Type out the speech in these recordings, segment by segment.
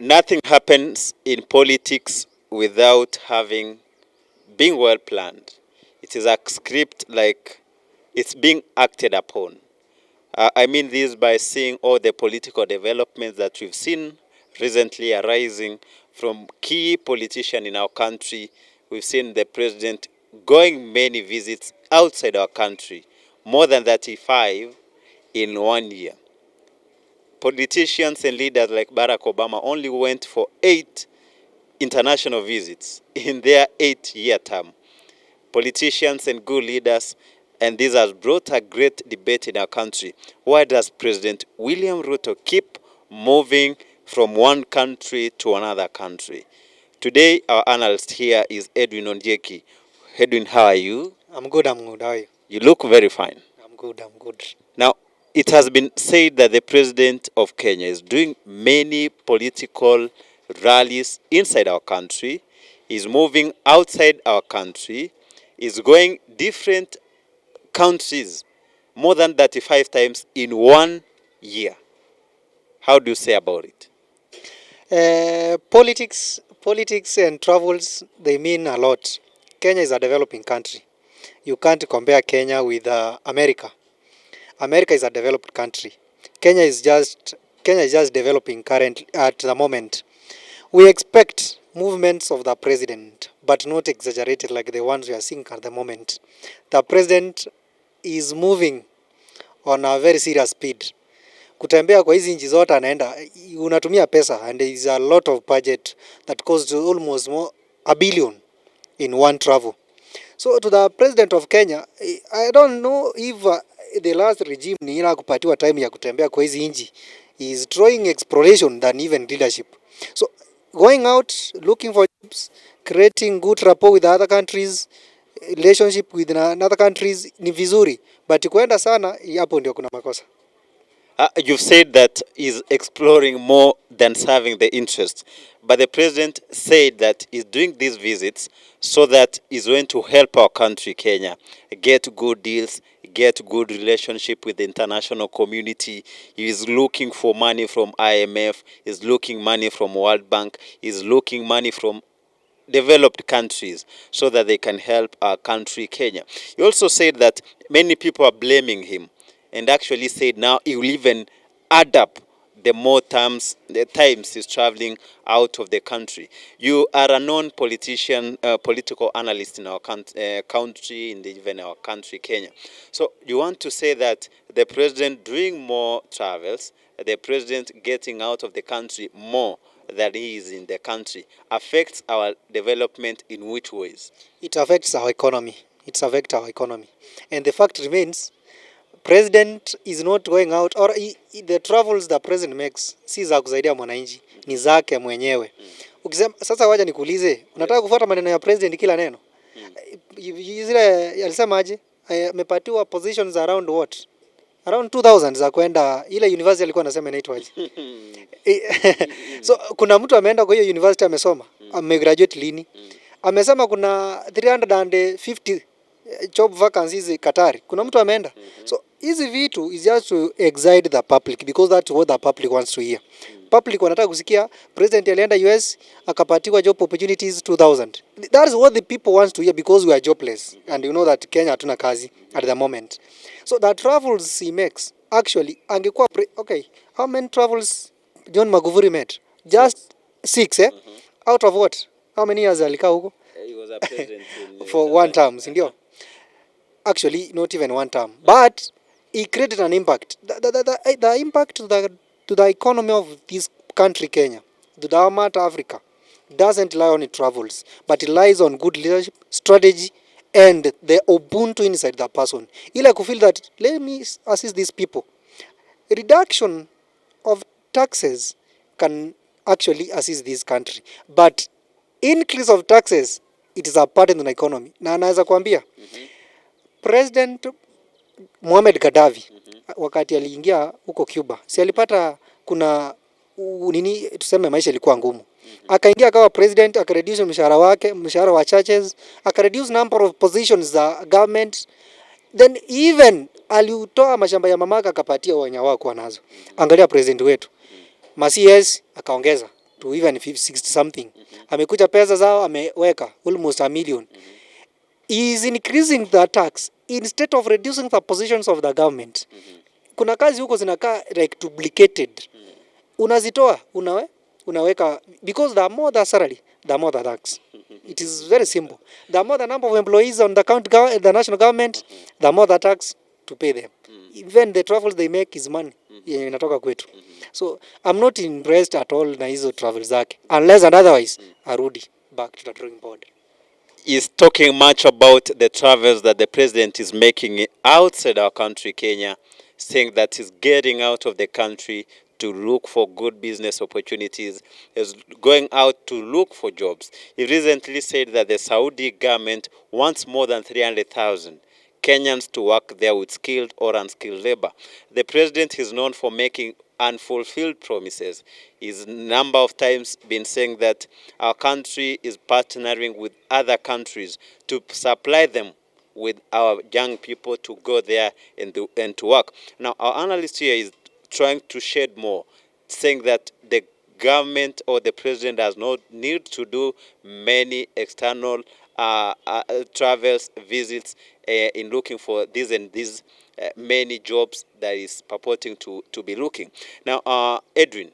Nothing happens in politics without being well planned. It is a script like it's being acted upon. I mean this by seeing all the political developments that we've seen recently arising from key politicians in our country. We've seen the president going many visits outside our country, more than 35 in 1 year. Politicians and leaders like Barack Obama only went for 8 international visits in their 8-year term. Politicians and good leaders, and this has brought a great debate in our country. Why does President William Ruto keep moving from one country to another country? Today, our analyst here is Edwin Ondieki. Edwin, how are you? I'm good. How are you? You look very fine. I'm good. Now, it has been said that the president of Kenya is doing many political rallies inside our country, is moving outside our country, is going different countries more than 35 times in 1 year. How do you say about it? Politics and travels, they mean a lot. Kenya is a developing country. You can't compare Kenya with America. America is a developed country. Kenya is just developing currently at the moment. We expect movements of the president, but not exaggerated like the ones we are seeing at the moment. The president is moving on a very serious speed. Kutembea kwa hizi nchi zote anaenda, unatumia pesa, and there is a lot of budget that costs almost $1 billion in one travel. So to the president of Kenya, I don't know if the last regime ni ila kupatiwa time ya kutembea kwa hizi nchi is throwing exploration than even leadership. So going out, looking for jobs, creating good rapport with other countries, relationship with other countries ni vizuri, but kuenda sana hapo ndio kuna makosa. You've said that he's exploring more than serving the interest. But the president said that he's doing these visits so that he's going to help our country, Kenya, get good deals, get good relationship with the international community. He's looking for money from IMF, he's looking money from World Bank, he's looking money from developed countries so that they can help our country, Kenya. He also said that many people are blaming him, and actually said now he will even add up the times he's traveling out of the country. You are a known politician, political analyst in our country, even our country, Kenya. So you want to say that the president doing more travels, the president getting out of the country more than he is in the country, affects our development in which ways? It affects our economy. And the fact remains, president is not going out, or the travels the president makes si za kusaidia mwananchi, ni zake mwenyewe. Ukisema sasa, wacha nikuulize, unataka kufuata maneno ya president kila neno? Zile alisema aje, amepatiwa positions around what? Around 2000 za kwenda ile university alikuwa anasema inaitwa aje? So kuna mtu ameenda kwa hiyo university amesoma, amegraduate lini? Amesema kuna 350 job vacancies Qatar. Kuna mtu ameenda. So hizi vitu is just to excite the public, because that's what the public wants to hear. Public wanataka kusikia president alienda US akapatiwa job opportunities 2000. That is what the people wants to hear, because we are jobless, and you know that Kenya hatuna kazi at the moment. So the travels he makes, actually angekuwa okay, how many travels John Magufuli made? Just 6, out of what? How many years alikaa huko? He was a president for one term, ndio. Actually not even one term, but he created an impact. The impact to the economy of this country, Kenya, to the Amata Africa, doesn't lie on its travels, but it lies on good leadership, strategy, and the ubuntu inside the person. Ila kufeel that, let me assist these people. Reduction of taxes can actually assist this country, but increase of taxes, it is a burden on the economy. Na naweza kuambia, President Muhammad Gaddafi wakati aliingia huko Cuba, si alipata kuna nini, tuseme maisha ilikuwa ngumu. Akaingia akawa president, akareduce mshahara wa churches, akareduce number of positions za government. Then even aliutoa mashamba ya mamaka akapatia wenye wao kwa nazo. Angalia president wetu. CS akaongeza. to even 60 something. Amekuja pesa zao ameweka almost $1 million. He is increasing the tax instead of reducing the positions of the government. Kuna kazi huko zinakaa like duplicated. Unazitoa, unaweka, because the more the salary, the more the tax. It is very simple. The more the number of employees on the national government, the more the tax to pay them. Even the travels they make is money. Inatoka kwetu. So I'm not impressed at all na hizo travels zake. Unless and otherwise, arudi back to the drawing board. Is talking much about the travels that the president is making outside our country, Kenya, saying that he's getting out of the country to look for good business opportunities, is going out to look for jobs. He recently said that the Saudi government wants more than 300,000 Kenyans to work there with skilled or unskilled labor. The president is known for making unfulfilled promises. He's number of times been saying that our country is partnering with other countries to supply them with our young people to go there and to work. Now, our analyst here is trying to shed more, saying that the government or the president does not need to do many external travels, visits in looking for these and these many jobs that is purporting to be looking. Now, Edwin,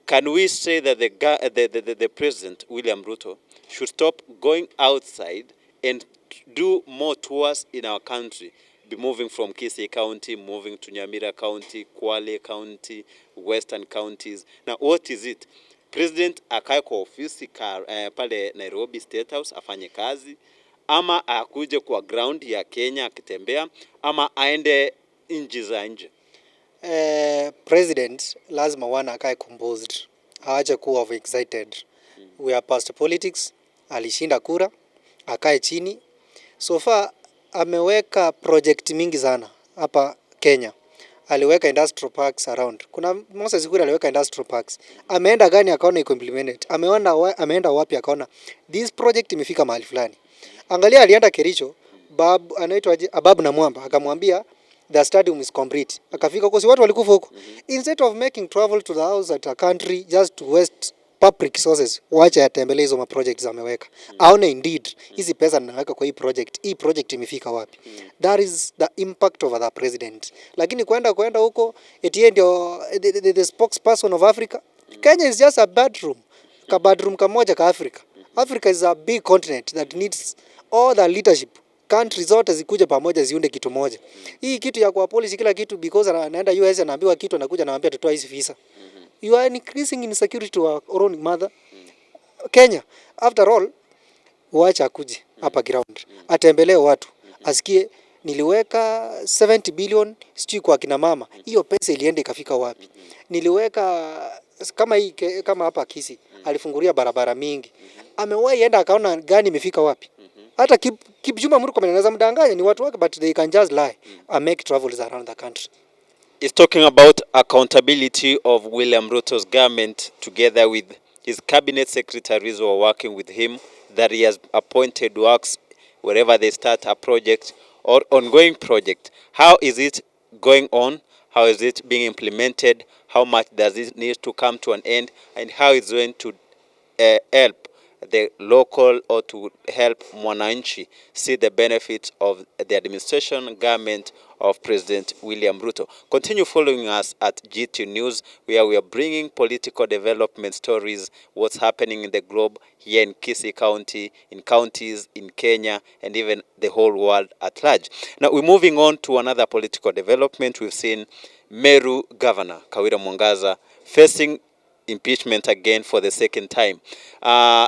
can we say that the president, William Ruto, should stop going outside and do more tours in our country, be moving from Kisii County, moving to Nyamira County, Kwale County, Western counties? Now, what is it? President akae kwa ofisi pale Nairobi State House afanye kazi, ama akuje kwa ground ya Kenya akitembea, ama aende nchi za nje? President lazima wana akae composed, aache kuwa excited. We are past politics. Alishinda kura, akae chini. So far ameweka project mingi sana hapa Kenya. Aliweka industrial parks around. Kuna Moses Kuria aliweka industrial parks. Ameenda gani akaona iko implemented? Ameenda wapi akaona this project imefika mahali fulani? Angalia, alienda Kericho, anaitwa Ababu na Mwamba, akamwambia the stadium is complete. Akafika huko, si watu walikufa huko. Instead of making travel to the house at a country just to waste public resources, wacha atembelee hizo projects ameweka. Aone indeed hizi pesa ninaweka kwa hii project imefika wapi. That is the impact of the president. Lakini kwenda huko eti ndio the spokesperson of Africa. Kenya is just a bedroom. Bedroom kamoja ka Africa. Africa is a big continent that needs all the leadership. Countries zote zikuje pamoja ziunde kitu moja. Hii kitu ya kwa policy kila kitu, because anaenda US anaambiwa kitu, anakuja anaambia tutoa hizi visa. You are increasing insecurity to our own mother Kenya. After all, waacha akuje hapa ground, atembelee watu, asikie niliweka 70 billion sijui kwa kina mama, hiyo pesa ilienda ikafika wapi? Niliweka kama hapa Kisii alifungulia barabara mingi, amewahi enda akaona gani imefika wapi? Hata Kipchumba Murkomen anaweza mdanganya ni watu wake, but they can just lie and make travels around the country. He's talking about accountability of William Ruto's government together with his cabinet secretaries who are working with him, that he has appointed works wherever they start a project or ongoing project. How is it going on? How is it being implemented? How much does it need to come to an end? And how is it going to help the local or to help mwananchi see the benefits of the administration government of President William Ruto? Continue following us at GT News, where we are bringing political development stories, what's happening in the globe, here in Kisii County, in counties, in Kenya, and even the whole world at large. Now we're moving on to another political development. We've seen Meru Governor Kawira Mwangaza facing impeachment again for the second time.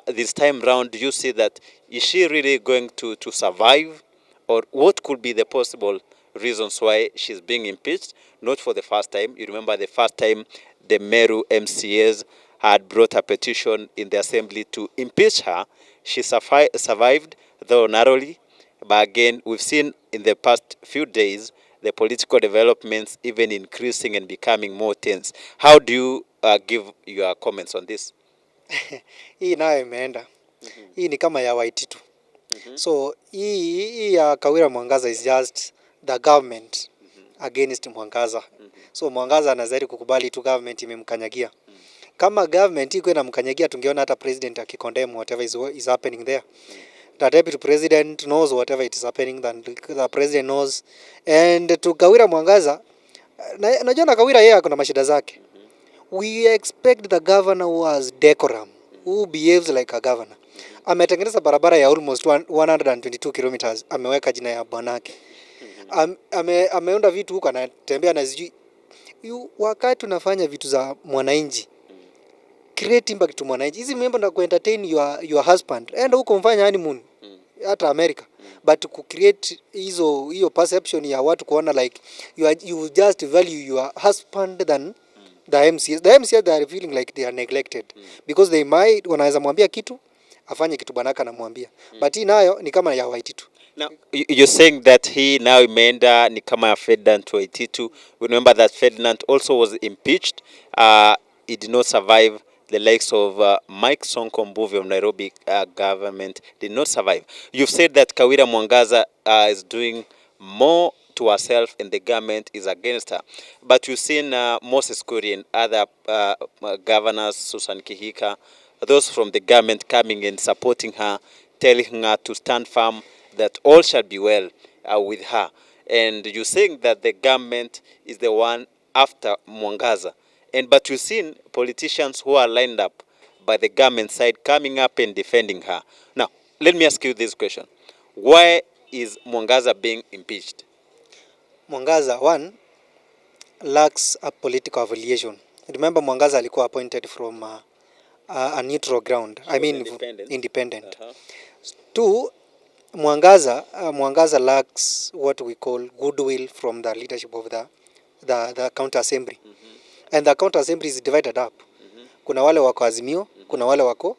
This time round, do you see that is she really going to survive, or what could be the possible reasons why she's being impeached? Not for the first time. You remember the first time the Meru MCAs had brought a petition in the assembly to impeach her. She survived, though narrowly. But again, we've seen in the past few days the political developments even increasing and becoming more tense. How do you give your comments on this? Hii nayo imeenda. Hii ni kama ya Waititu. So hii ya Kawira Mwangaza is just the government against Mwangaza. So Mwangaza anazidi kukubali tu government imemkanyagia. kama government iko inamkanyagia, tungeona hata president akicondemn whatever is happening there. The deputy president knows whatever it is happening, than the president knows. And to Kawira Mwangaza, najua na Kawira yeye akona mashida zake. We expect the governor who has decorum, who behaves like a governor. Ametengeneza barabara ya almost 122 kilometers, ameweka jina ya bwanake. Ameunda vitu huko, anatembea na sijui. Wakati unafanya vitu za mwananchi, create impact to mwananchi. Hizi mambo na kuentertain your husband, and huko mfanya honeymoon hata America, but ku create hiyo perception ya watu kuona like you just value your husband than the MCS. The MCS, they are feeling like they are neglected because they might, wanaweza mwambia kitu afanye kitu banaka anamwambia, but hii nayo ni kama ya Waititu. Now, you're saying that he now imeenda ni kama ya Ferdinand Waititu. Remember that Ferdinand also was impeached. He did not survive. The likes of Mike Sonko Mbuvi of Nairobi government did not survive. You've said that Kawira Mwangaza is doing more to herself and the government is against her. But you've seen Moses Kuria and other governors, Susan Kihika, those from the government coming and supporting her, telling her to stand firm, that all shall be well with her. And you're saying that the government is the one after Mwangaza. But you've seen politicians who are lined up by the government side coming up and defending her. Now, let me ask you this question. Why is Mwangaza being impeached? Mwangaza, one, lacks a political affiliation. Remember, Mwangaza alikuwa appointed from a neutral ground. I mean, independent. Two, Mwangaza lacks what we call goodwill from the leadership of the county assembly. And the county assembly is divided up. Kuna wale wako Azimio, kuna wale wako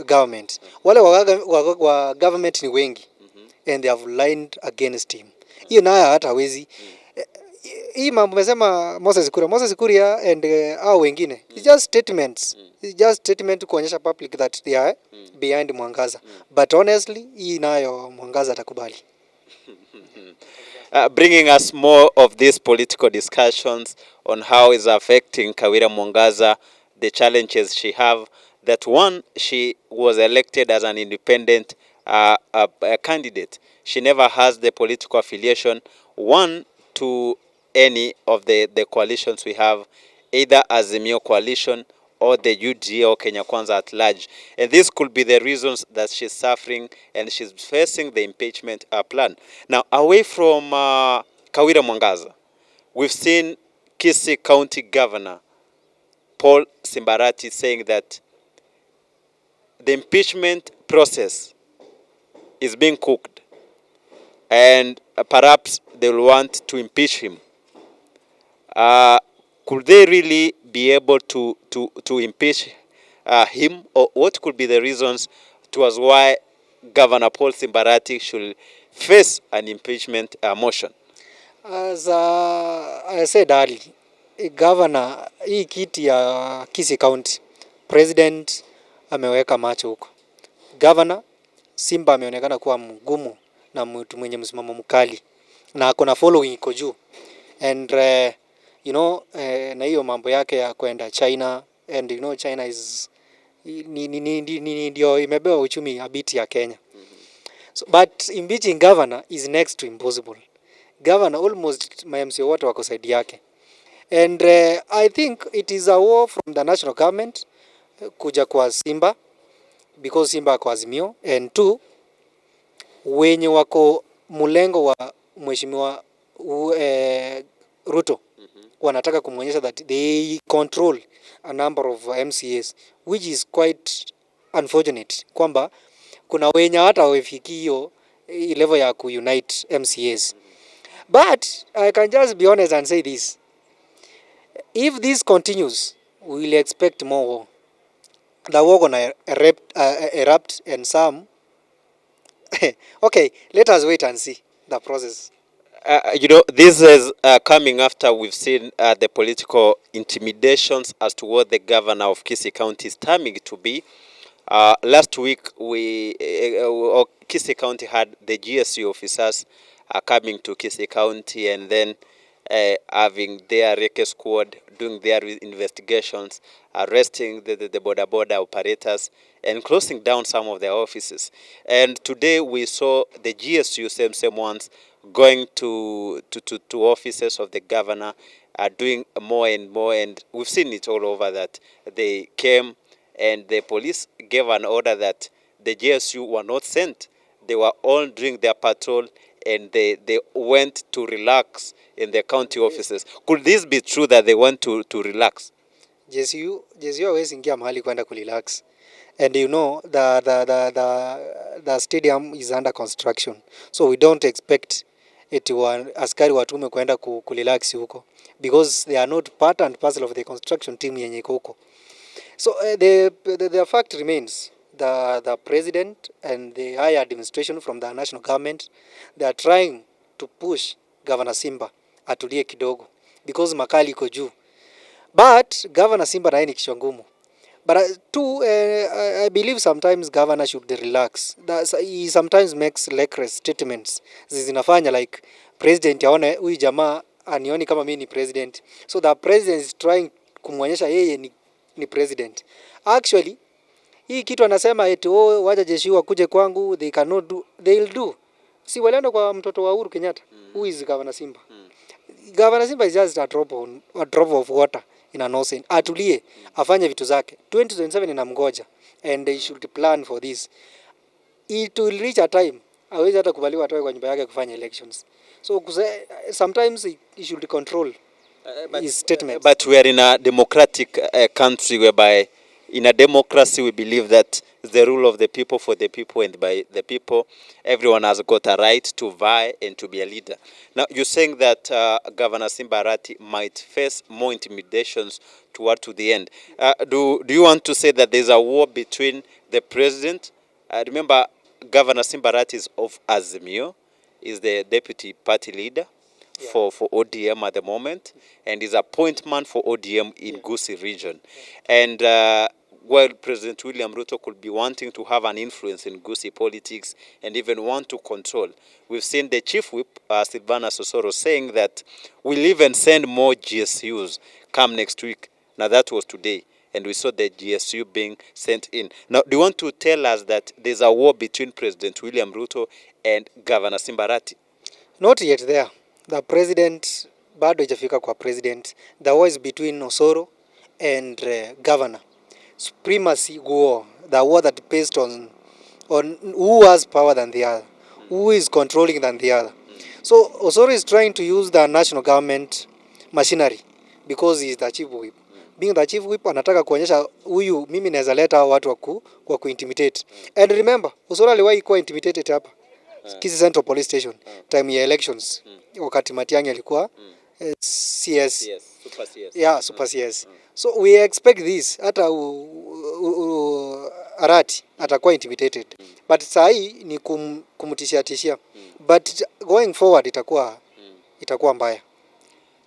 government. Wale wa government ni wengi, and they have lined against him. Hiyo nayo hata hawezi. Hii mambo mesema Moses Kuria and hao wengine, it's just statements. It's just statement kuonyesha public that they are behind Mwangaza. But honestly, hii nayo Mwangaza atakubali. Bringing us more of these political discussions on how it's affecting Kawira Mwangaza, the challenges she have. That one, she was elected as an independent candidate. She never has the political affiliation, one, to any of the coalitions we have, either Azimio coalition or the UDA or Kenya Kwanza at large. And this could be the reasons that she's suffering and she's facing the impeachment plan. Now, away from Kawira Mwangaza, we've seen Kisii County Governor Paul Simbarati saying that the impeachment process is being cooked and perhaps they'll want to impeach him. Could they really be able to impeach him, or what could be the reasons towards why Governor Paul Simbarati should face an impeachment motion? As I said earlier, governor, hii kiti ya Kisii County, president ameweka macho huko. Governor Simba ameonekana kuwa mgumu na mtu mwenye msimamo mkali, na kuna following iko juu. And you know, na hiyo mambo yake ya kwenda China, and you know China is ndio imebeba uchumi habiti ya Kenya. So, but impeaching governor is next to impossible. Governor almost MMC wote wako side yake. And I think it is a war from the national government kuja kwa Simba, because Simba kwa Azimio, and two, wenye wako mulengo wa mheshimiwa Ruto wanataka kumwonyesha that they control a number of MCAs, which is quite unfortunate, kwamba kuna wenye hata wafiki hiyo level ya kuunite MCAs. But I can just be honest and say this: if this continues, we will expect more war. The war gonna erupt and some okay, let us wait and see the process. You know, this is coming after we've seen the political intimidations as to what the governor of Kisii County is terming to be. Last week, Kisii County had the GSU officers coming to Kisii County, and then having their Reke squad doing their investigations, arresting the border operators, and closing down some of their offices. And today we saw the GSU, same ones, going to offices of the governor, doing more and more, and we've seen it all over that they came and the police gave an order that the GSU were not sent. They were all doing their patrol and they went to relax in the county offices. Could this be true that they went to relax? JSU hawezi ingia mahali kwenda kurelax. And you know the stadium is under construction. So we don't expect askari watume kwenda kurelax huko because they are not part and parcel of the construction team yenye iko huko. So the fact remains the president and the higher administration from the national government, they are trying to push Governor Simba atulie kidogo because makali iko juu. But Governor Simba naye ni kichwa ngumu. But I believe sometimes governor should relax. He sometimes makes reckless statements. Zinafanya like president aone huyu jamaa anioni kama mimi ni president. So the president is trying kumwonyesha yeye ni president. Actually, hii kitu anasema eti wacha jeshi wakuje kwangu, they cannot do, they'll do. Si walienda kwa mtoto wa Uhuru Kenyatta, who is Governor Simba. Governor Simba is just a drop of water in an ocean. Atulie, afanye vitu zake. 2027 inamgoja and they should plan for this. It will reach a time hawezi hata kubaliwa atoe kwa nyumba yake kufanya elections. So sometimes he should control his statements. But we are in a democratic country whereby in a democracy we believe that the rule of the people, for the people, and by the people. Everyone has got a right to vie and to be a leader. Now, you're saying that Governor SIMBA ARATI might face more intimidations to the end. Do you want to say that there's a war between the president? Remember, Governor SIMBA ARATI is of Azimio, is the deputy party leader for ODM at the moment, and is appointment for ODM in Gusii region. And while President William Ruto could be wanting to have an influence in Gusii politics and even want to control, we've seen the chief whip, Silvana Sosoro, saying that we'll even send more GSUs come next week. Now that was today, and we saw the GSU being sent in. Now, do you want to tell us that there's a war between President William Ruto and Governor SIMBA ARATI? Not yet there. The president, bado ijafika kwa president. The war is between Osoro and governor. Supremacy war, the war that based on who has power than the other, who is controlling than the other. So Osoro is trying to use the national government machinery because he is the chief whip. Being the chief whip, anataka kuonyesha huyu mimi naweza leta watu kwa kuintimidate. And remember, Osoro aliwahi kuwa intimidated hapa Kisii Central Police Station time ya elections wakati Matiang'i alikuwa CS. Super CS. Yeah, Super CS. So we expect this. Hata ARATI atakuwa intimidated. But saa hii ni kumtishia. But going forward itakuwa mbaya.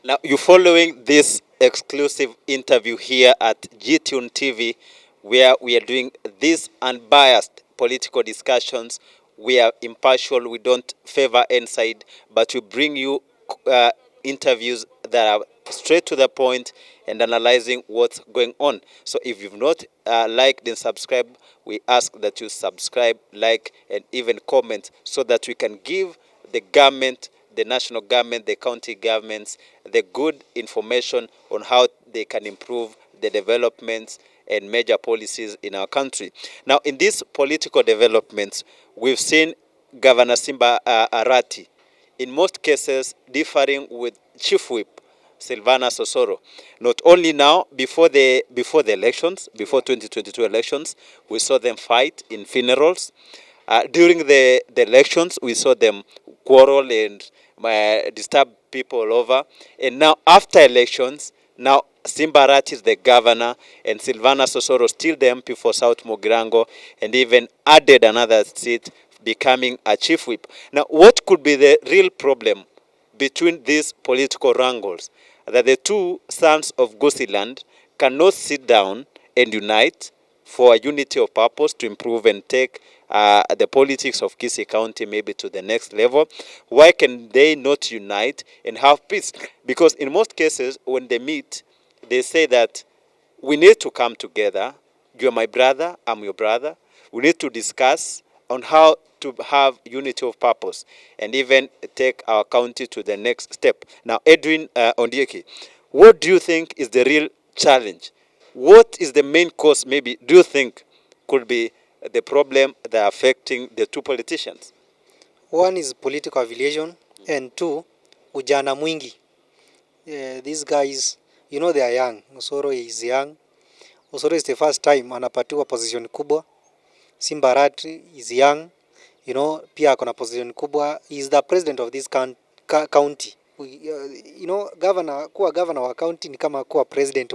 Now, you're following this exclusive interview here at GTune TV, where we are doing these unbiased political discussions. We are impartial. We don't favor any side, but we bring you interviews that are straight to the point and analyzing what's going on. So if you've not liked and subscribed, we ask that you subscribe, like, and even comment so that we can give the government, the national government, the county governments, the good information on how they can improve the developments and major policies in our country. Now, in these political developments, we've seen Governor SIMBA ARATI, in most cases, differing with Chief Whip Silvana Sosoro. Not only now, before the elections, before 2022 elections, we saw them fight in funerals. During the elections, we saw them quarrel and disturb people all over. And now, after elections, now SIMBA ARATI is the governor and Silvana Sosoro still the MP for South Mugirango, and even added another seat, becoming a chief whip. Now, what could be the real problem between these political wrangles? That the two sons of Gusii land cannot sit down and unite for a unity of purpose to improve and take the politics of Kisii County maybe to the next level? Why can they not unite and have peace? Because in most cases, when they meet, they say that we need to come together. You're my brother, I'm your brother. We need to discuss on how to have unity of purpose and even take our county to the next step. Now, Edwin Ondieki, what do you think is the real challenge? What is the main cause, maybe, do you think could be the problem that are affecting the two politicians? One is political affiliation, and two, ujana mwingi. These guys, you know, they are young. Osoro is young. Osoro is the first time anapatiwa position kubwa. SIMBA ARATI is young. You know, pia akona position kubwa. He is the president of this county. You know, kuwa governor wa county ni kama kuwa president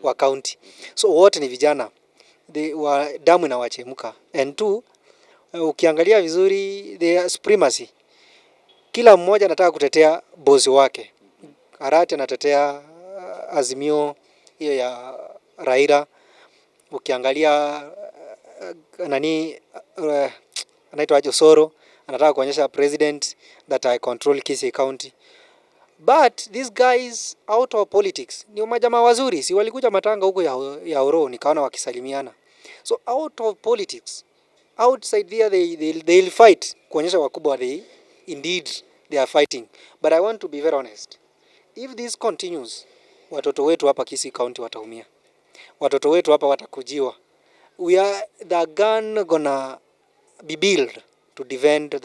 wa county. So wote ni vijana. Damu inawachemka. And two, ukiangalia vizuri, the supremacy. Kila mmoja anataka kutetea bosi wake. ARATI anatetea Azimio hiyo ya Raila. Ukiangalia anaitwa Osoro anataka kuonyesha president that I control Kisii County. But these guys out of politics ni majamaa wazuri, si walikuja matanga huko ya Oro nikaona wakisalimiana. So out of politics, outside there they'll fight kuonyesha wakubwa indeed they are fighting. But I want to be very honest. If this continues, watoto wetu hapa Kisii County wataumia. Watoto wetu hapa watakujiwa. The gun gonna be built to defend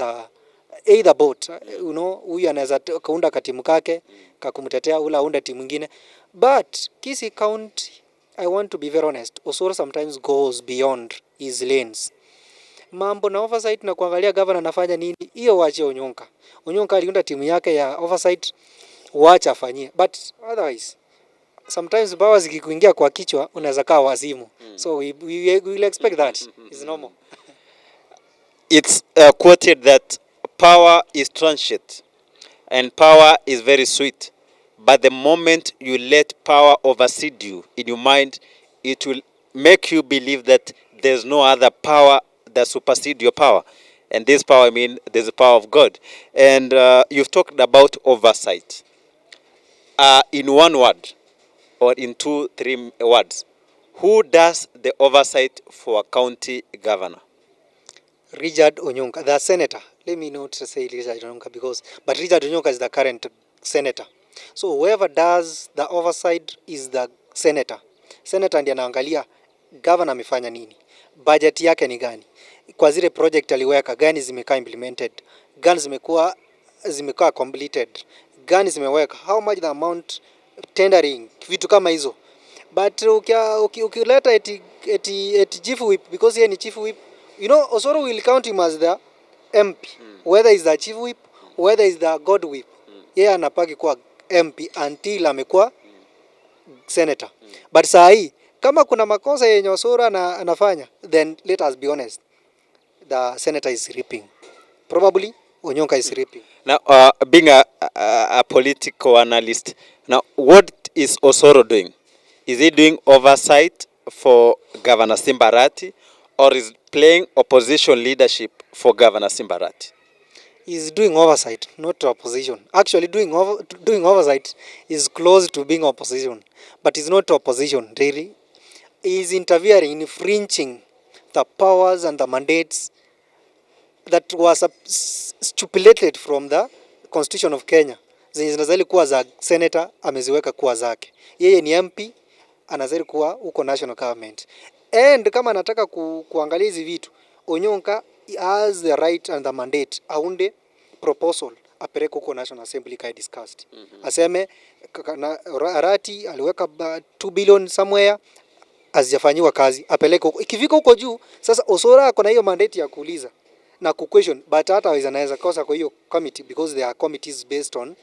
either boat. You know, huyu anaweza kaunda katimu kake kakumtetea, ula aunda timu nyingine. But Kisii County, I want to be very honest, Osoro sometimes goes beyond his lanes. Mambo na oversight na kuangalia governor anafanya nini, hiyo wache Onyonka. Onyonka aliunda timu yake ya oversight, wacha afanyie. But otherwise, sometimes bawa zikikuingia kwa kichwa unaweza kaa wazimu. So we will expect that. It's normal. It's quoted that power is transient and power is very sweet. But the moment you let power oversede you in your mind, it will make you believe that there's no other power that supersedes your power. And this power, I mean, there's the power of God. And you've talked about oversight. In one word, or in 2-3 words, who does the oversight for a county governor? Richard Onyonka, the senator. Let me not say Richard Onyonka but Richard Onyonka is the current senator. So whoever does the oversight is the senator. Senator ndiye anaangalia governor amefanya nini, budget yake ni gani, kwa zile project aliweka gani zimekaa implemented, gani zimekuwa completed, gani zimeweka, how much the amount tendering, vitu kama hizo. But ukileta eti chief whip, because yeye ni chief whip, you know, Osoro will count him as the MP, whether is the chief whip, whether is the god whip. Yeye anapaki kuwa MP until amekuwa senator. But saa hii kama kuna makosa yenye Osoro anafanya, then let us be honest, the senator is reaping. Probably Onyonka is reaping. Now, being a political analyst, now what is Osoro doing? Is he doing oversight for Governor SIMBA ARATI, or is playing opposition leadership for Governor SIMBA ARATI? He's doing oversight, not opposition. Actually, doing oversight is close to being opposition, but it's not opposition, really. He is interfering, infringing the powers and the mandates that was stipulated from the Constitution of Kenya. Zenye zinazali kuwa za senator, ameziweka kuwa zake. Yeye ni MP, anazali kuwa uko national government. And kama anataka kuangalia hizi vitu, Onyonka has the right and the mandate aunde proposal apeleke huko National Assembly kai discussed. Aseme ARATI aliweka 2 billion somewhere hazijafanyiwa kazi, apeleke huko. Ikifika huko juu, sasa Osoro ako na hiyo mandate ya kuuliza na question, but hata anaweza kosa kwa hiyo committee because there are committees based on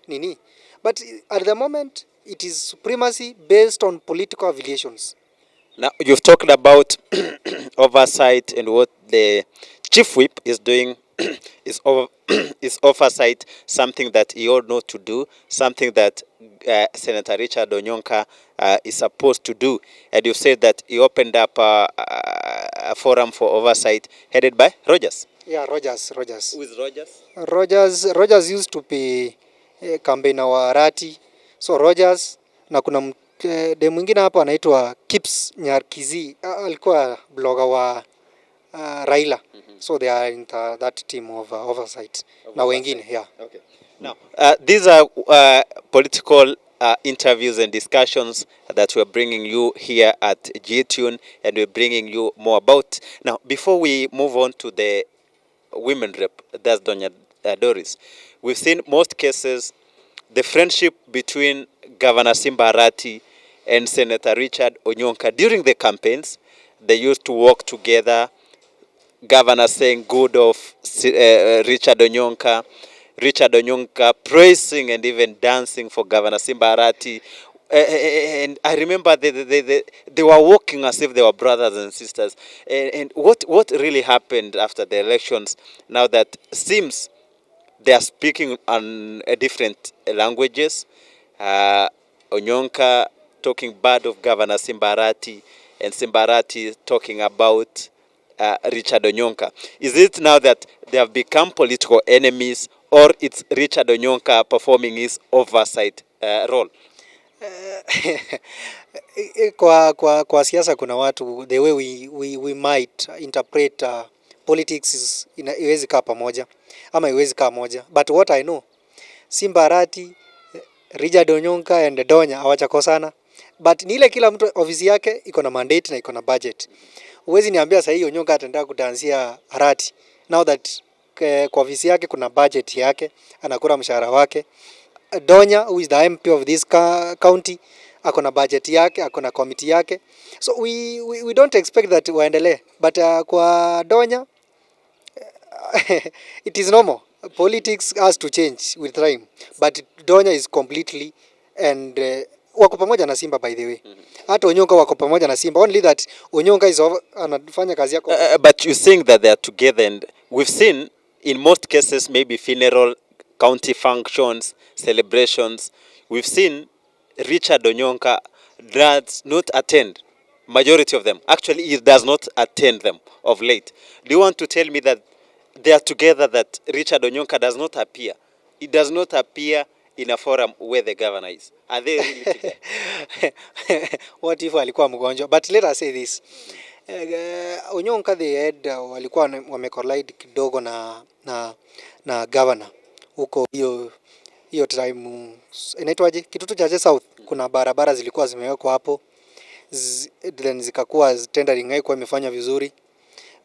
nini. But at the moment it is supremacy based on political affiliations. Now, you've talked about oversight and what the chief whip is doing is over is oversight something that you all know to do, something that Senator Richard Onyonka is supposed to do? And you said that he opened up a forum for oversight headed by Rogers. Yeah, Rogers. Who is Rogers? Rogers used to be campaigner wa ARATI. So Rogers na kuna de mwingine hapa anaitwa Kips Nyarkizi, alikuwa blogger wa Raila. So they are in that team of oversight. Na wengine, yeah. Okay. Now, these are political interviews and discussions that we're bringing you here at GTune, and we're bringing you more about. Now, before we move on to the women rep, that's Doña Doris, we've seen most cases, the friendship between Governor SIMBA ARATI and Senator Richard Onyonka during the campaigns. They used to work together. Governor saying good of Richard Onyonka praising and even dancing for Governor SIMBA ARATI. And I remember they were walking as if they were brothers and sisters. And what really happened after the elections, now that seems they are speaking on different languages, Onyonka talking bad of Governor SIMBA ARATI, and SIMBA ARATI talking about Richard Onyonka. Is it now that they have become political enemies, or it's Richard Onyonka performing his oversight role? Kwa siasa kuna watu, the way we might interpret politics iwezi kaa pamoja ama iwezi kaa moja, but what I know, SIMBA ARATI, Richard Onyonka and Donya hawachakosana, but ni ile kila mtu ofisi yake iko na mandate na iko na budget. Uwezi niambia sasa hii Onyonka ataenda kudansia ARATI now that kwa ofisi yake kuna budget yake, anakula mshahara wake. Donya, who is the MP of this county, akona budget yake, akona committee yake. So we don't expect that waendelee, but kwa Donya it is normal. Politics has to change with time, but Donya is completely and wako pamoja na SIMBA, by the way. Hata Onyonka wako pamoja na SIMBA, only that Onyonka is anafanya kazi yako. But you think that they are together, and we've seen in most cases maybe funeral, county functions, celebrations, we've seen Richard Onyonka does not attend majority of them. Actually, he does not attend them of late. Do you want to tell me that they are together, that Richard Onyonka does not appear? He does not appear in a forum where the governor is. Are they really together? What if alikuwa mgonjwa? But let us say this. Onyonka they had walikuwa wamecollide kidogo na governor huko hiyo time inaitwaje, Kitutu Chache South. Kuna barabara zilikuwa zimewekwa hapo, then zikakuwa tendering haikuwa imefanya vizuri,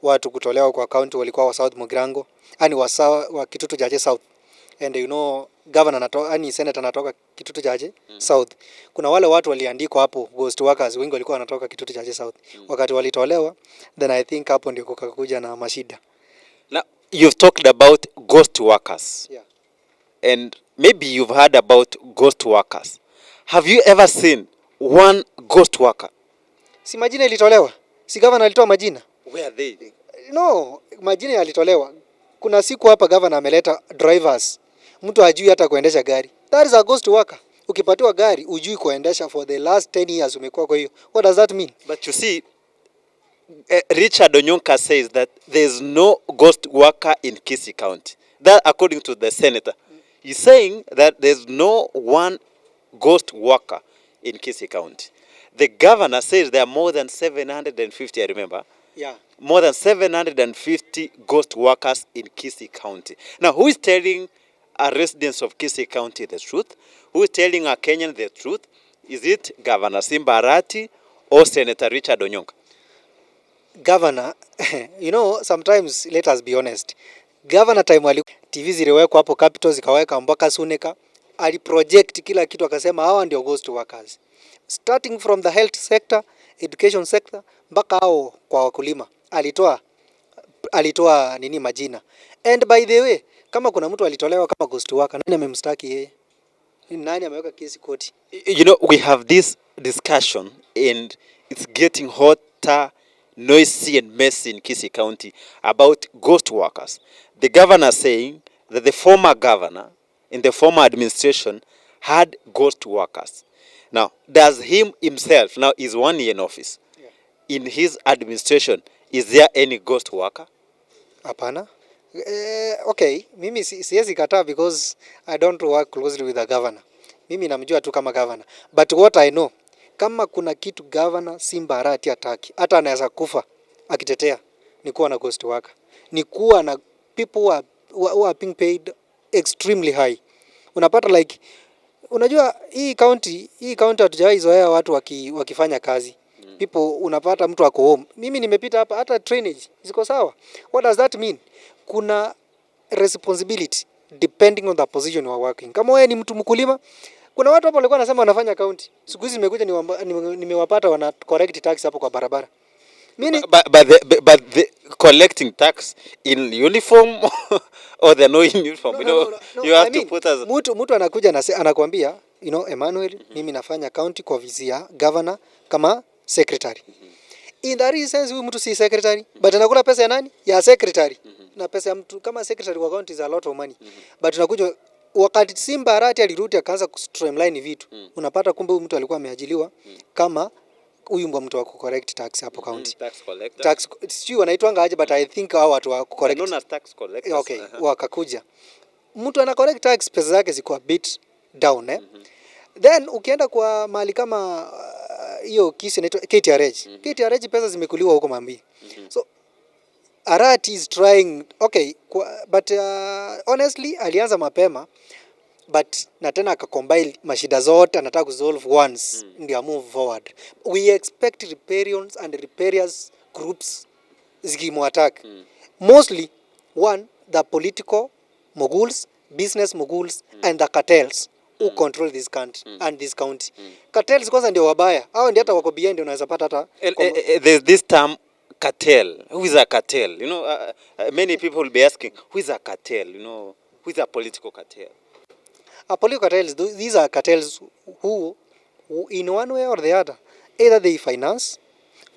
watu kutolewa kwa county walikuwa wa South Mugrango, yani wa Kitutu Chache South. And you know governor yani senator anatoka Kitutu Chache South. Kuna wale watu waliandikwa hapo ghost workers, wengi walikuwa wanatoka Kitutu Chache South. Wakati walitolewa, then I think hapo ndio kukakuja na mashida. Now you've talked about ghost workers. Yeah. And maybe you've heard about ghost workers. Have you ever seen one ghost worker? Si majina ilitolewa? Si governor alitoa majina? Where are they? No, majina yalitolewa. Kuna siku hapa governor ameleta drivers, mtu hajui hata kuendesha gari. That is a ghost worker. Ukipatiwa gari hujui kuendesha for the last 10 years umekuwa kwa hiyo. What does that mean? But you see, Richard Onyonka says that there is no ghost worker in Kisii County. That according to the senator. He's saying that there's no one ghost worker in Kisii County. The governor says there are more than 750, I remember. Yeah. More than 750 ghost workers in Kisii County. Now, who is telling our residents of Kisii County the truth? Who is telling our Kenyans the truth? Is it Governor SIMBA ARATI or Senator Richard Onyonka? Governor, you know, sometimes let us be honest. Governor time wali TV ziliwekwa hapo, capital zikaweka mpaka Suneka, aliproject kila kitu akasema hawa ndio ghost workers. Starting from the health sector, education sector, mpaka hao kwa wakulima. Alitoa nini majina. And by the way, kama kuna mtu alitolewa kama ghost worker, nani amemstaki yeye? Nani ameweka kesi koti? You know, we have this discussion and it's getting hotter noisy and messy in Kisii County about ghost workers. The governor saying that the former governor in the former administration had ghost workers. Now, does him himself, now is 1 year in office, in his administration, is there any ghost worker? Hapana. Okay, mimi siwezi kataa because I don't work closely with the governor. Mimi namjua tu kama governor. But what I know, kama kuna kitu governor Simba Arati hataki, hata anaweza kufa akitetea, ni kuwa na ghost worker. Ni kuwa na people who are being paid extremely high. Unapata like, unajua hii county hatujawahi zoea watu wakifanya kazi. People unapata mtu ako home. Mimi nimepita hapa hata drainage ziko sawa. What does that mean? Kuna responsibility depending on the position you are working. Kama wewe ni mtu mkulima, kuna watu hapo walikuwa wanasema wanafanya county. Siku hizi nimekuja nimewapata wana correct tax hapo kwa barabara. But the collecting tax in uniform or they're not in uniform. No, you have to put as mtu anakuja anakuambia, Emmanuel, mimi nafanya county kwa vizia governor kama secretary. In that sense huyu mtu si secretary, but anakula pesa ya nani? Ya secretary. Na pesa ya mtu kama secretary kwa county is a lot of money. But unakuja wakati Simba Arati alirudi akaanza kustreamline vitu. Unapata kumbe huyu mtu alikuwa ameajiliwa kama huyu mtu wa correct tax hapo county. Tax sio wanaitwanga aje, but I think hao watu wa correct. Known as tax collectors. Okay, wakakuja. Mtu ana correct tax, pesa zake ziko a bit down Then ukienda kwa mali kama hiyo kisi inaitwa KTRH. KTRH pesa zimekuliwa huko Mambi. So Arati is trying, okay, but honestly alianza mapema, but na tena akacombine mashida zote anataka kusolve once ndio move forward. We expect riparians and riparious groups zikimwattack. Mostly the political moguls, business moguls and the cartels who control this country and this county. Cartels kwanza ndio wabaya. Hao ndio hata wako behind, unaweza pata hata there's this term cartel. Who is a cartel? Many people will be asking, who is a cartel? Who is a political cartel? A political cartels, these are cartels who in one way or the other, either they finance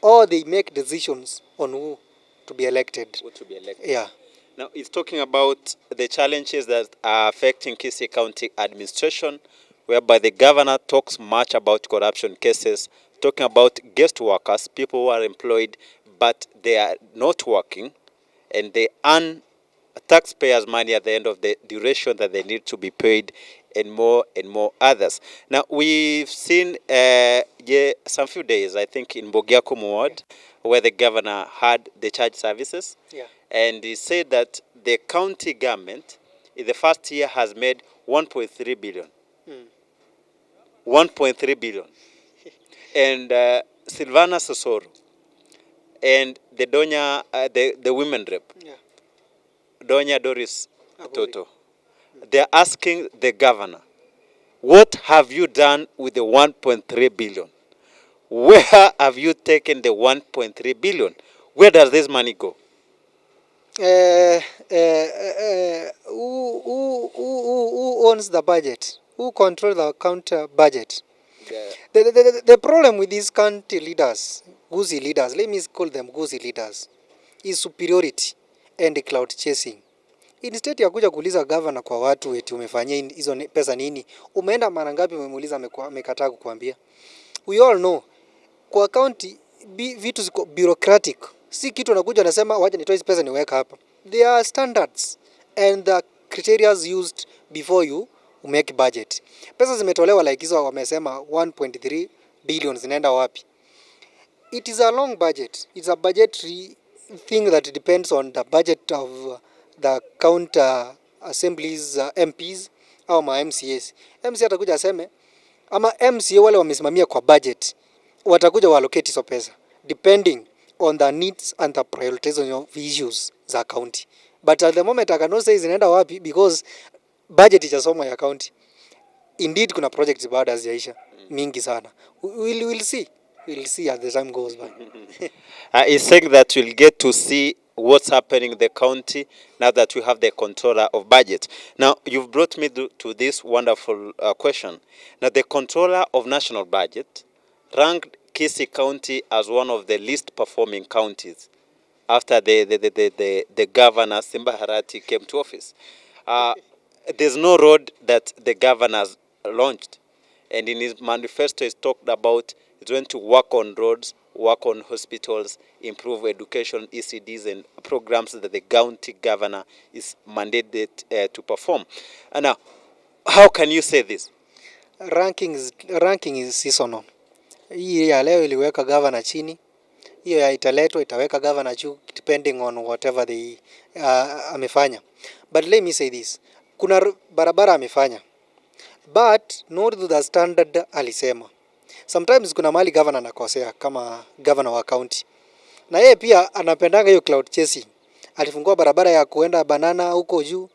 or they make decisions on who to be elected. Who to be elected. Yeah. Now, it's talking about the challenges that are affecting Kisii County administration, whereby the governor talks much about corruption cases, talking about guest workers, people who are employed, but they are not working, and they earn taxpayers' money at the end of the duration that they need to be paid, and more others. Now, we've seen some few days, I think, in Bogiakum ward, where the governor had the church services. Yeah. And he said that the county government in the first year has made 1.3 billion. 1.3 billion. And Silvana Sosoro and the Donya, the women rep, Donya Doris Toto, they're asking the governor, what have you done with the 1.3 billion? Where have you taken the 1.3 billion? Where does this money go? Who owns the budget? Who controls the county budget? The problem with these county leaders, goosey leaders, let me call them goosey leaders, is superiority and cloud chasing. Instead ya kuja kuuliza governor kwa watu eti umefanyia hizo pesa nini, umeenda mara ngapi umemuuliza amekataa kukuambia. We all know kwa county vitu ziko bureaucratic. Si kitu anakuja anasema wacha nitoe hizo pesa niweka hapa. There are standards and the criteria used before you make budget. Pesa zimetolewa like hizo wamesema 1.3 billion zinaenda wapi? It is a long budget. It's a budgetary thing that depends on the budget of the county assemblies, MPs au ma MCAs. MCA atakuja aseme ama MCA wale wamesimamia kwa budget watakuja allocate hizo pesa depending on the needs and the prioritization of issues za county. But at the moment I cannot say zinaenda wapi because budget itasomwa ya county. Indeed kuna projects bado hazijaisha mingi sana. We'll see. We'll see as the time goes by. He's saying that we'll get to see what's happening in the county now that we have the controller of budget. Now, you've brought me to this wonderful question. Now, the controller of national budget ranked Kisii County as one of the least performing counties after the governor, SIMBA ARATI, came to office. There's no road that the governor has launched. And in his manifesto, he's talked about he's going to work on roads, work on hospitals, improve education, ECDs, and programs that the county governor is mandated to perform. And now, how can you say this? Ranking is seasonal. Hii ya leo iliweka governor chini, hiyo ya italetwa itaweka governor juu depending on whatever they amefanya. But let me say this, kuna barabara amefanya but not to the standard alisema. Sometimes kuna mali governor anakosea kama governor wa county, na yeye pia anapendanga hiyo cloud chasing. Alifungua barabara ya kuenda Banana huko juu,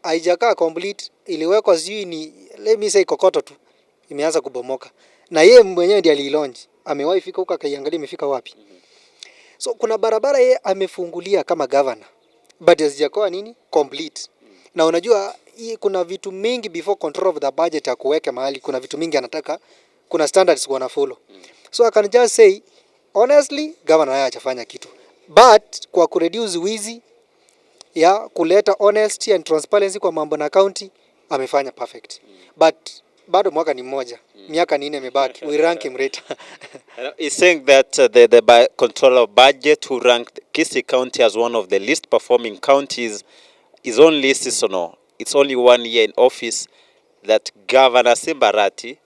haijakaa complete, iliwekwa sijui ni let me say kokoto tu, imeanza kubomoka, na yeye mwenyewe ndiye alilaunch. Amewahi fika huko akaiangalia imefika wapi. So kuna barabara yeye amefungulia kama governor but hazijakuwa nini complete. Na unajua hii kuna vitu mingi before control of the budget ya kuweka mahali, kuna vitu mingi anataka, kuna standards wana follow. So I can just say honestly governor haya hajafanya kitu, but kwa kureduce wizi ya kuleta honesty and transparency kwa mambo na county amefanya perfect. But bado mwaka ni mmoja, miaka 4 imebaki, we rank him later. He's saying that the controller of budget who ranked Kisii County as one of the least performing counties is only seasonal. It's only 1 year in office, that Governor SIMBA ARATI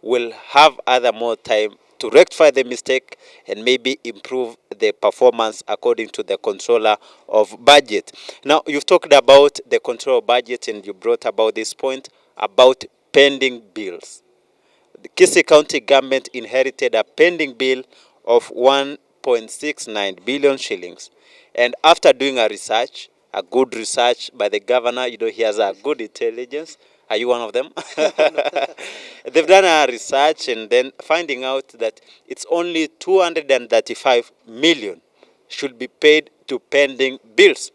will have other more time to rectify the mistake and maybe improve the performance according to the controller of budget. Now, you've talked about the controller of budget and you brought about this point about pending bills. The Kisii County government inherited a pending bill of 1.69 billion shillings. And after doing a research, a good research by the governor, you know, he has a good intelligence. Are you one of them? They've done a research and then finding out that it's only 235 million should be paid to pending bills.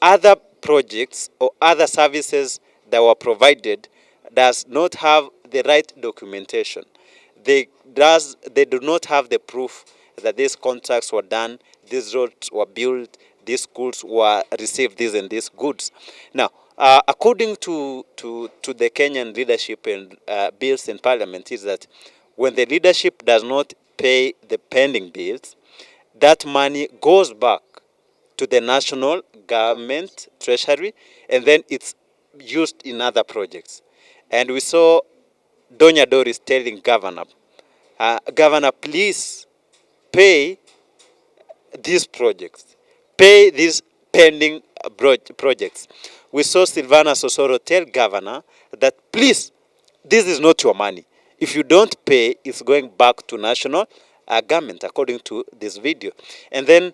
Other projects or other services that were provided does not have the right documentation. They do not have the proof that these contracts were done, these roads were built, these schools were received these and these goods. Now, according to the Kenyan leadership and bills in parliament, is that when the leadership does not pay the pending bills, that money goes back to the national government treasury and then it's used in other projects. And we saw Donya Doris telling governor, governor, please pay these projects, pay these pending projects. We saw Silvana Sosoro tell governor that please, this is not your money. If you don't pay, it's going back to national government, according to this video. And then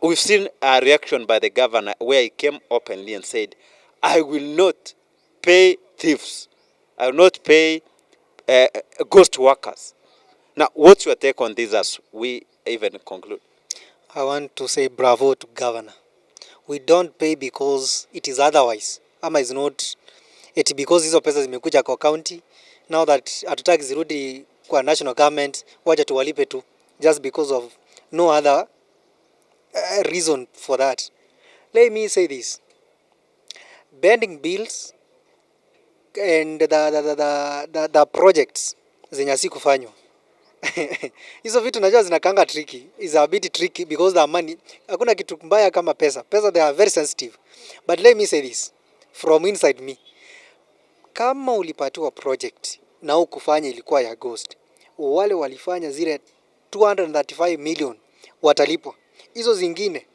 we've seen a reaction by the governor where he came openly and said, I will not pay thieves. I will not pay ghost workers. Now, what's your take on this as we even conclude? I want to say bravo to governor. We don't pay because it is otherwise. Ama is not eti because hizo pesa zimekuja kwa county. Now that hatutaki zirudi kwa national government, wacha tuwalipe tu. Just because of no other reason for that. Let me say this. Bending bills and the projects zenye sikufanywa. Hizo vitu najua zinakanga tricky. Is a bit tricky because the money, hakuna kitu mbaya kama pesa. Pesa they are very sensitive. But let me say this from inside me. Kama ulipatiwa project na ukufanya ilikuwa ya ghost, wale walifanya zile 235 million watalipwa. Hizo zingine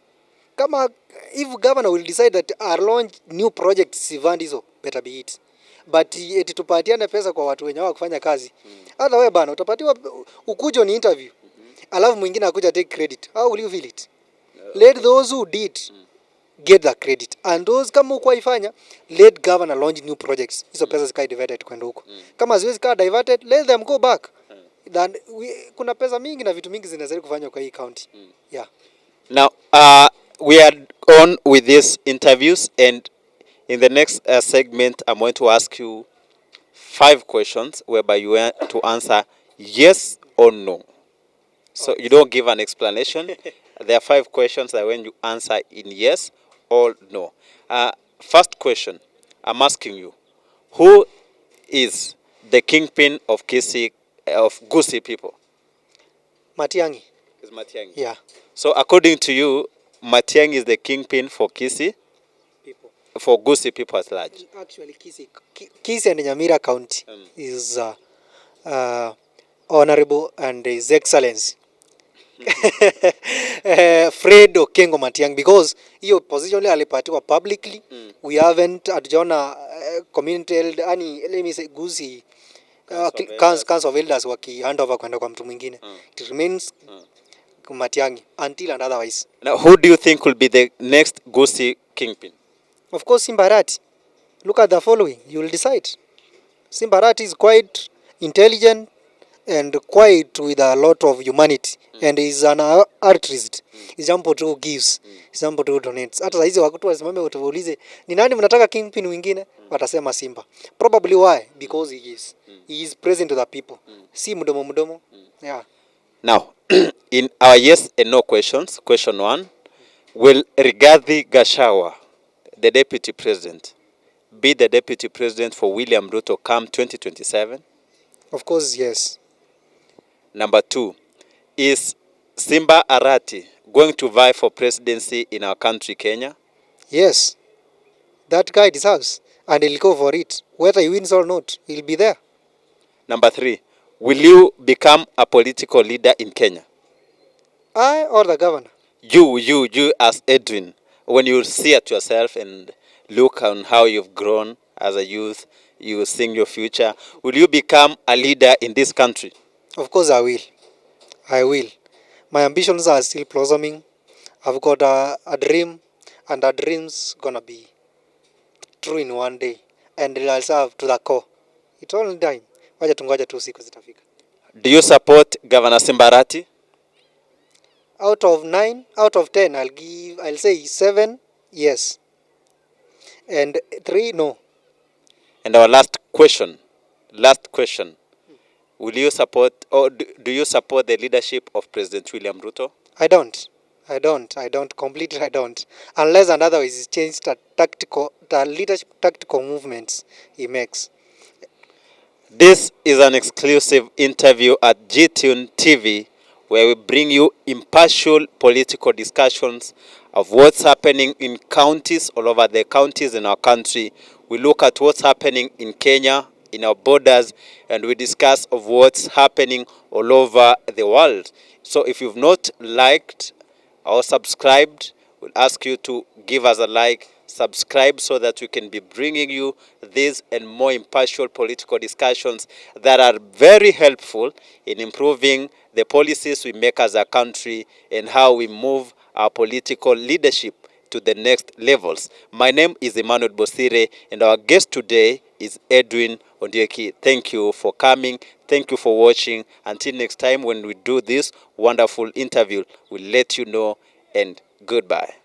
kama if governor will decide that our launch new projects sivand hizo, better be it. But eti tupatiane pesa kwa watu wenye kufanya kazi. Hata wewe bana utapatiwa ukujo ni interview. Alafu mwingine akuja take credit. How will you feel it? Let those who did get the credit. And those kama ukuifanya, let governor launch new projects. Hizo pesa zikae diverted kwenda huko. Kama ziwezi kaa diverted, let them go back. Then kuna pesa mingi na vitu mingi zinaweza kufanywa kwa hii county. Yeah. Now, we are on with these interviews, and in the next segment, I'm going to ask you 5 questions whereby you have to answer yes or no. So you don't give an explanation. There are 5 questions that when you answer in yes or no. First question, I'm asking you, who is the kingpin of Gusii people? Matiang'i. Is Matiang'i. Yeah. So according to you, Matiang'i is the kingpin for Gusii people at large. Actually, Kisii and Nyamira County is Honorable and His Excellency Fred Okengo Matiang'i, because hiyo position alipatiwa publicly. We haven't hatujaona community let me say Gusii Council of Elders waki hand over kwenda kwa mtu mwingine. It remains Matiang'i until and otherwise. Now, who do you think will be the next Gusii kingpin? Of course, SIMBA ARATI. Look at the following, you will decide. SIMBA ARATI is quite intelligent and quite with a lot of humanity, and is an altruist. Is jambo tu gives, is jambo tu donates. Hata saizi watu wasimame utaulize ni nani mnataka kingpin mwingine, watasema Simba. Probably why? Because he gives. He is present to the people. Si mdomo. Yeah. Now, in our yes and no questions, question 1, will Rigathi Gachagua, the deputy president, be the deputy president for William Ruto come 2027? Of course, yes. Number 2, is SIMBA ARATI going to vie for presidency in our country, Kenya? Yes. That guy deserves, and he'll go for it. Whether he wins or not, he'll be there. Number 3, will you become a political leader in Kenya? I or the governor? You as Edwin, when you see at yourself and look on how you've grown as a youth, you sing your future, will you become a leader in this country? Of course I will. I will. My ambitions are still blossoming. I've got a dream, and that dream's gonna be true in one day, and I'll serve to the core. It's all time. Wacha tungoja tu siku zitafika. Do you support Governor SIMBA ARATI? Out of 9, out of 10, I'll say 7 yes, and 3 no. And our last question, will you support, or do you support the leadership of President William Ruto? I don't completely. I don't, unless and otherwise he changed the leadership tactical movements he makes. This is an exclusive interview at GTune TV, where we bring you impartial political discussions of what's happening in counties all over the counties in our country. We look at what's happening in Kenya, in our borders, and we discuss of what's happening all over the world. So if you've not liked or subscribed, we'll ask you to give us a like, subscribe, so that we can be bringing you these and more impartial political discussions that are very helpful in improving the policies we make as a country and how we move our political leadership to the next levels. My name is Emmanuel Bosire, and our guest today is Edwin Ondieki. Thank you for coming. Thank you for watching. Until next time when we do this wonderful interview, we'll let you know, and goodbye.